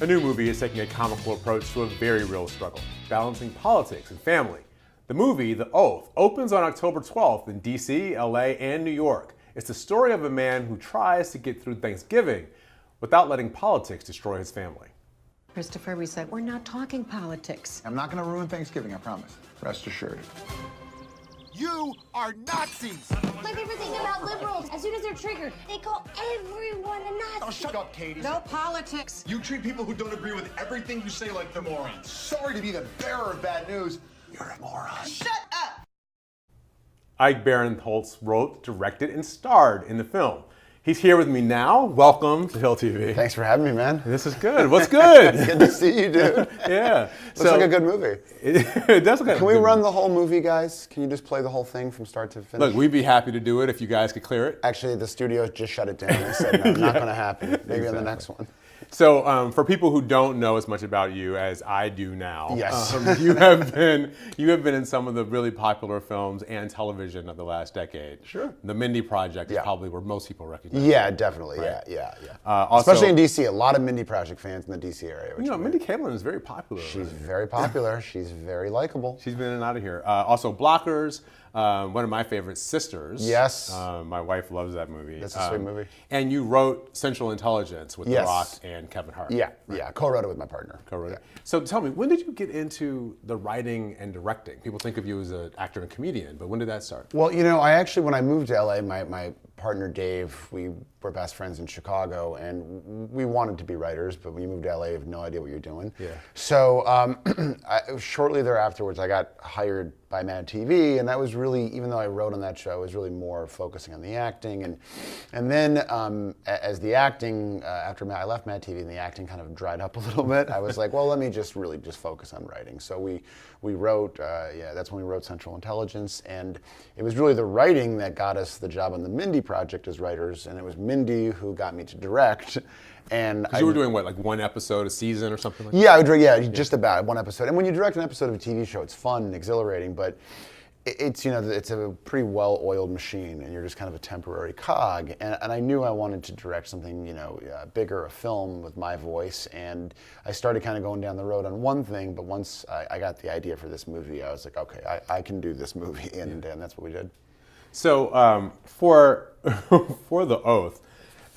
A new movie is taking a comical approach to a very real struggle, balancing politics and family. The movie, The Oath, opens on October 12th in DC, LA, and New York. It's the story of a man who tries to get through Thanksgiving without letting politics destroy his family. Christopher, we said we're not talking politics. I'm not going to ruin Thanksgiving, I promise. Rest assured. You are Nazis! My favorite thing about liberals, as soon as they're triggered, they call everyone a Nazi. Oh, shut up, Katie. No politics. You treat people who don't agree with everything you say like they're morons. Sorry to be the bearer of bad news. You're a moron. Shut up! Ike Barinholtz wrote, directed, and starred in the film. He's here with me now. Welcome to Hill TV. Thanks for having me, man. This is good. What's good? Good to see you, dude. Yeah. Looks like a good movie. It does look like Can we run the whole movie, guys? Can you just play the whole thing from start to finish? Look, we'd be happy to do it if you guys could clear it. Actually, the studio just shut it down. They said, no, not going to happen. Maybe on the next one. So, for people who don't know as much about you as I do now, yes. you have been in some of the really popular films and television of the last decade. Sure. The Mindy Project is probably where most people recognize. Yeah, definitely. Right? Yeah. Also, especially in DC, a lot of Mindy Project fans in the DC area. You know, Mindy Kaling is very popular. She's very popular. She's very likable. She's been in and out of here. Also, Blockers. One of my favorite, Sisters. Yes. My wife loves that movie. That's a sweet movie. And you wrote Central Intelligence with The Rock and Kevin Hart. Yeah. Co-wrote it with my partner. Co-wrote it. So tell me, when did you get into the writing and directing? People think of you as an actor and comedian, but when did that start? Well, you know, I actually, when I moved to LA, my partner Dave, we were best friends in Chicago, and we wanted to be writers, but when you move to LA, you have no idea what you're doing. Yeah. So shortly thereafterwards, I got hired by Mad TV, and that was really, even though I wrote on that show, I was really more focusing on the acting, and then as the acting, after I left Mad TV and the acting kind of dried up a little bit, I was like, well, let me just really just focus on writing. So we wrote, that's when we wrote Central Intelligence, and it was really the writing that got us the job on the Mindy Project as writers, and it was Mindy who got me to direct. And you were doing what, like one episode a season or something like that? Yeah, I would direct, just about one episode. And when you direct an episode of a TV show, it's fun and exhilarating, but it's, you know, it's a pretty well-oiled machine, and you're just kind of a temporary cog. And I knew I wanted to direct something, you know, bigger, a film with my voice. And I started kind of going down the road on one thing, but once I got the idea for this movie, I was like, okay, I can do this movie, and that's what we did. So for The Oath,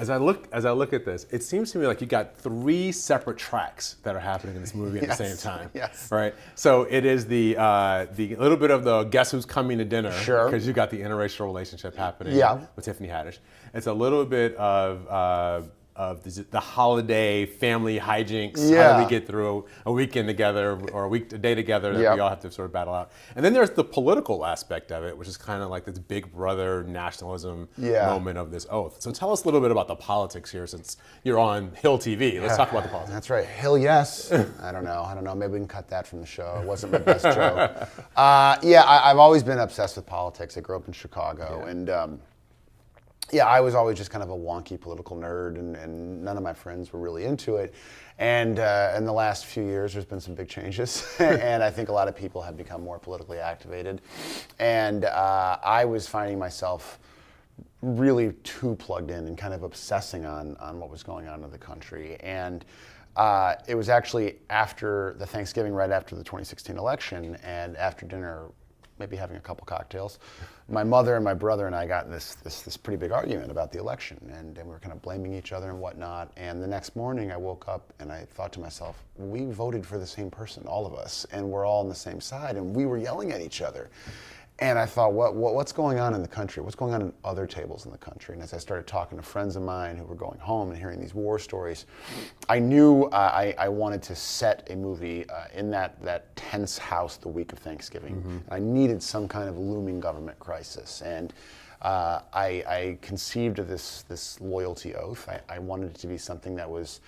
as I look at this, it seems to me like you got 3 separate tracks that are happening in this movie at the same time. Yes. Right. So it is the little bit of the guess who's coming to dinner. Sure. Because you got the interracial relationship happening. Yeah. With Tiffany Haddish. It's a little bit of the holiday family hijinks. Yeah. How do we get through a weekend together or a day together that Yep. we all have to sort of battle out? And then there's the political aspect of it, which is kind of like this big brother nationalism moment of this oath. So tell us a little bit about the politics here, since you're on Hill TV. Let's talk about the politics. That's right. Hill, yes. I don't know. Maybe we can cut that from the show. It wasn't my best joke. I've always been obsessed with politics. I grew up in Chicago, and I was always just kind of a wonky political nerd, and none of my friends were really into it. And in the last few years, there's been some big changes, and I think a lot of people have become more politically activated. And I was finding myself really too plugged in and kind of obsessing on what was going on in the country. And it was actually after the Thanksgiving, right after the 2016 election, and after dinner, maybe having a couple cocktails, my mother and my brother and I got in this pretty big argument about the election, and we were kind of blaming each other and whatnot. And the next morning I woke up and I thought to myself, we voted for the same person, all of us, and we're all on the same side, and we were yelling at each other. And I thought, what's going on in the country? What's going on in other tables in the country? And as I started talking to friends of mine who were going home and hearing these war stories, I knew I wanted to set a movie in that tense house the week of Thanksgiving. Mm-hmm. I needed some kind of looming government crisis. And I conceived of this loyalty oath. I wanted it to be something that was,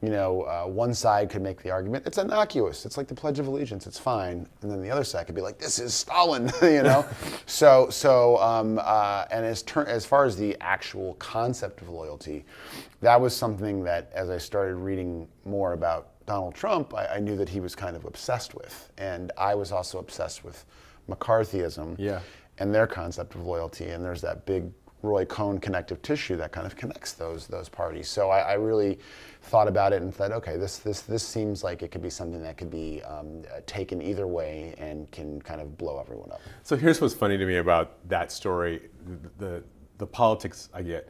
you know, one side could make the argument, it's innocuous, it's like the Pledge of Allegiance, it's fine. And then the other side could be like, this is Stalin, you know? And as far as the actual concept of loyalty, that was something that, as I started reading more about Donald Trump, I knew that he was kind of obsessed with. And I was also obsessed with McCarthyism and their concept of loyalty. And there's that big Roy Cohn connective tissue that kind of connects those parties. So I really thought about it and thought, okay, this seems like it could be something that could be taken either way and can kind of blow everyone up. So here's what's funny to me about that story, the politics I get,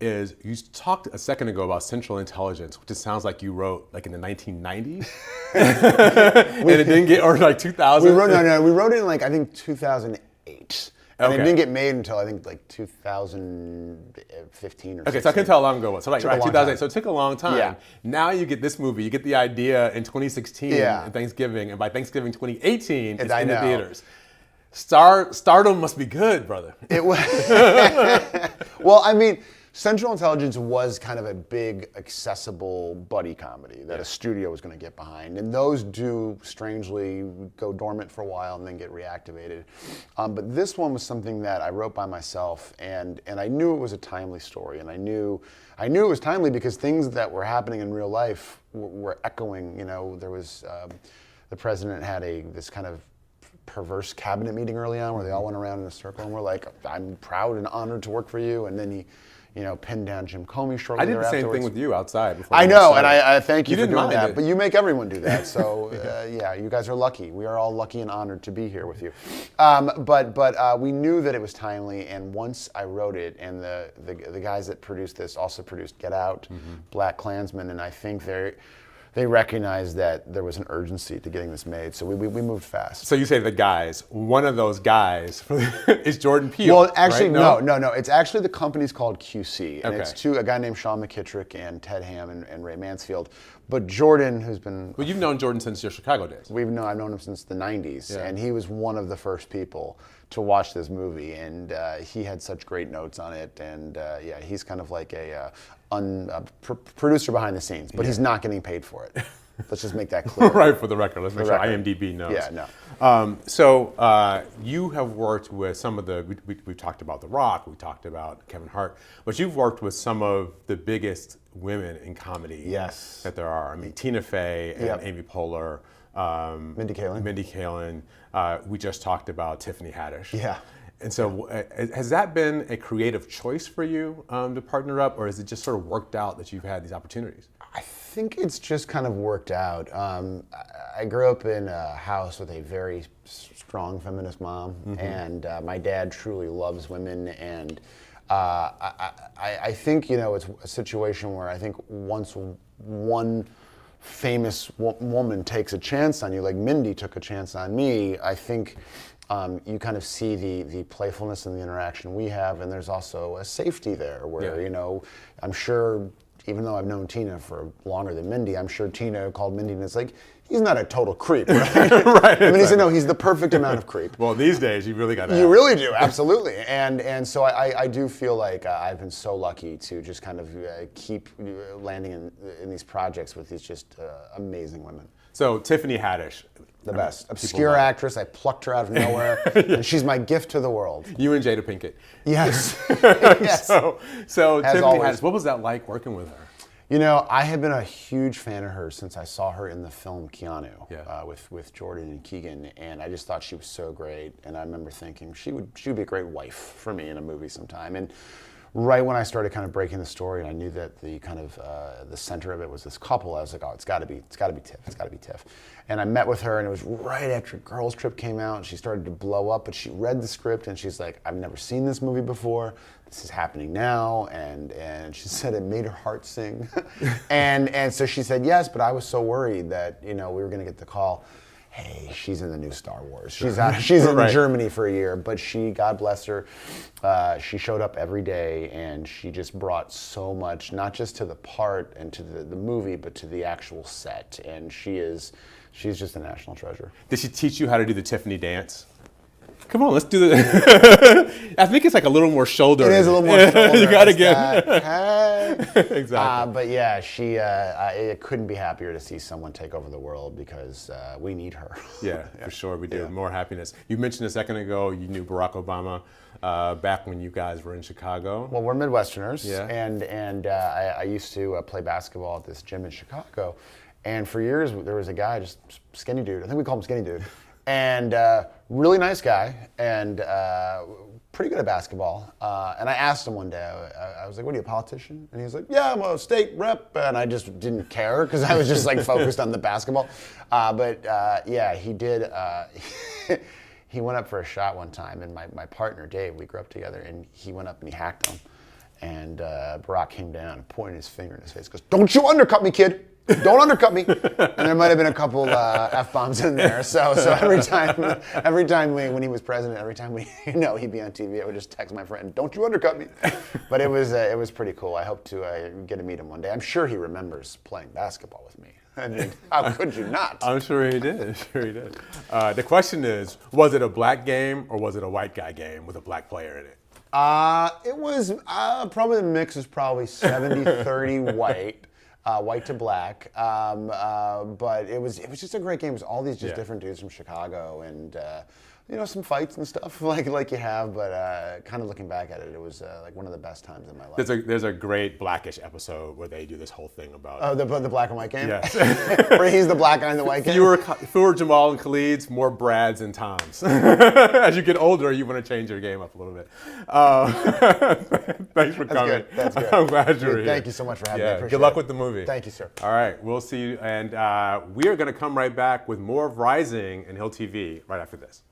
is you talked a second ago about Central Intelligence, which just sounds like you wrote like in the 1990s, and it didn't get, or like 2000. We wrote it in like I think 2008. And it didn't get made until I think like 2015 or 16. Okay, so I can tell how long ago it was. So like, Took a long 2008. time. So it took a long time. Yeah. Now you get this movie, you get the idea in 2016 and Thanksgiving, and by Thanksgiving 2018, it's in the theaters. Stardom must be good, brother. It was. Well, I mean, Central Intelligence was kind of a big, accessible buddy comedy that a studio was going to get behind. And those do, strangely, go dormant for a while and then get reactivated. But this one was something that I wrote by myself, and I knew it was a timely story. And I knew it was timely because things that were happening in real life were echoing. You know, there was, the president had this kind of perverse cabinet meeting early on where they all went around in a circle and were like, I'm proud and honored to work for you. And then he, pinned down Jim Comey shortly thereafterwards. I did the same thing with you outside. Before I know, and I thank you for didn't doing mind that. it. But you make everyone do that. So, yeah, you guys are lucky. We are all lucky and honored to be here with you. But we knew that it was timely, and once I wrote it, and the guys that produced this also produced Get Out, Black Klansman, and I think they recognized that there was an urgency to getting this made, so we moved fast. So you say the guys. One of those guys is Jordan Peele. Well, actually, right? No. It's actually the company's called QC, and Okay. it's a guy named Sean McKittrick and Ted Hamm and Ray Mansfield. But Jordan, who's been... Well, you've known Jordan since your Chicago days. I've known him since the 90s, Yeah. and he was one of the first people to watch this movie, and he had such great notes on it, and he's kind of like a producer behind the scenes, but he's not getting paid for it. Let's just make that clear. Right, for the record. Let's make sure record. IMDb knows. Yeah, no. So you have worked with some of we talked about The Rock, we talked about Kevin Hart, but you've worked with some of the biggest women in comedy Yes. that there are. I mean, Tina Fey and Yep. Amy Poehler. Mindy Kaling. Mindy Kaling. We just talked about Tiffany Haddish. Yeah. And so has that been a creative choice for you to partner up, or has it just sort of worked out that you've had these opportunities? I think it's just kind of worked out. I grew up in a house with a very strong feminist mom, and my dad truly loves women. And I think it's a situation where I think once one famous woman takes a chance on you, like Mindy took a chance on me, I think you kind of see the playfulness and the interaction we have, and there's also a safety there where, I'm sure, even though I've known Tina for longer than Mindy, I'm sure Tina called Mindy and it's like, he's not a total creep, right? Right. I mean, he said, no, he's the perfect amount of creep. Well, these days you really got to. You really do, absolutely. And so I do feel like I've been so lucky to just kind of keep landing in these projects with these just amazing women. So Tiffany Haddish. The best. Obscure actress. I plucked her out of nowhere, and she's my gift to the world. You and Jada Pinkett. Yes. Yes. So Tiffany always. Haddish, what was that like working with her? I have been a huge fan of hers since I saw her in the film Keanu with Jordan and Keegan, and I just thought she was so great. And I remember thinking she would be a great wife for me in a movie sometime. And right when I started kind of breaking the story, and I knew that the kind of the center of it was this couple, I was like, oh, it's got to be Tiff. And I met with her, and it was right after Girls Trip came out, and she started to blow up. But she read the script, and she's like, I've never seen this movie before. This is happening now, and she said it made her heart sing. and so she said yes, but I was so worried that we were going to get the call. Hey, she's in the new Star Wars. She's in Right. Germany for a year, but she, God bless her, she showed up every day, and she just brought so much, not just to the part and to the movie, but to the actual set. And she's just a national treasure. Did she teach you how to do the Tiffany dance? Come on, let's do the. I think it's like a little more shoulder. It is a little more shoulder. You got to get. Exactly. But yeah, I couldn't be happier to see someone take over the world because we need her. Yeah, for sure we do. Yeah. More happiness. You mentioned a second ago you knew Barack Obama back when you guys were in Chicago. Well, we're Midwesterners, Yeah. and I used to play basketball at this gym in Chicago, and for years there was a guy, just skinny dude. I think we call him Skinny Dude. and really nice guy, and pretty good at basketball. And I asked him one day, I was like, what are you, a politician? And he was like, yeah, I'm a state rep. And I just didn't care because I was just like focused on the basketball. But yeah, he did. He went up for a shot one time, and my partner, Dave, we grew up together, and he went up and he hacked him. And Barack came down and pointed his finger in his face, goes, don't you undercut me, kid. Don't undercut me. And there might have been a couple F-bombs in there. So every time when he was president, every time he'd be on TV, I would just text my friend, don't you undercut me. But it was pretty cool. I hope to get to meet him one day. I'm sure he remembers playing basketball with me. I mean, how could you not? I'm sure he did. The question is, was it a black game or was it a white guy game with a black player in it? It was probably the mix was probably 70-30 white. White to black, but it was just a great game. It was all these just different dudes from Chicago, and some fights and stuff like you have. But kind of looking back at it, it was like one of the best times in my life. There's a great Blackish episode where they do this whole thing about the black and white game. Yes. Where he's the black guy in the white game. Fewer Jamal and Khalids, more Brads and Toms. As you get older, you want to change your game up a little bit. Thanks for coming. That's good. I'm glad you're here. Thank you so much for having me. I appreciate Good luck it. with the movie. Thank you, sir. All right, we'll see you, and we are going to come right back with more of Rising and Hill TV right after this.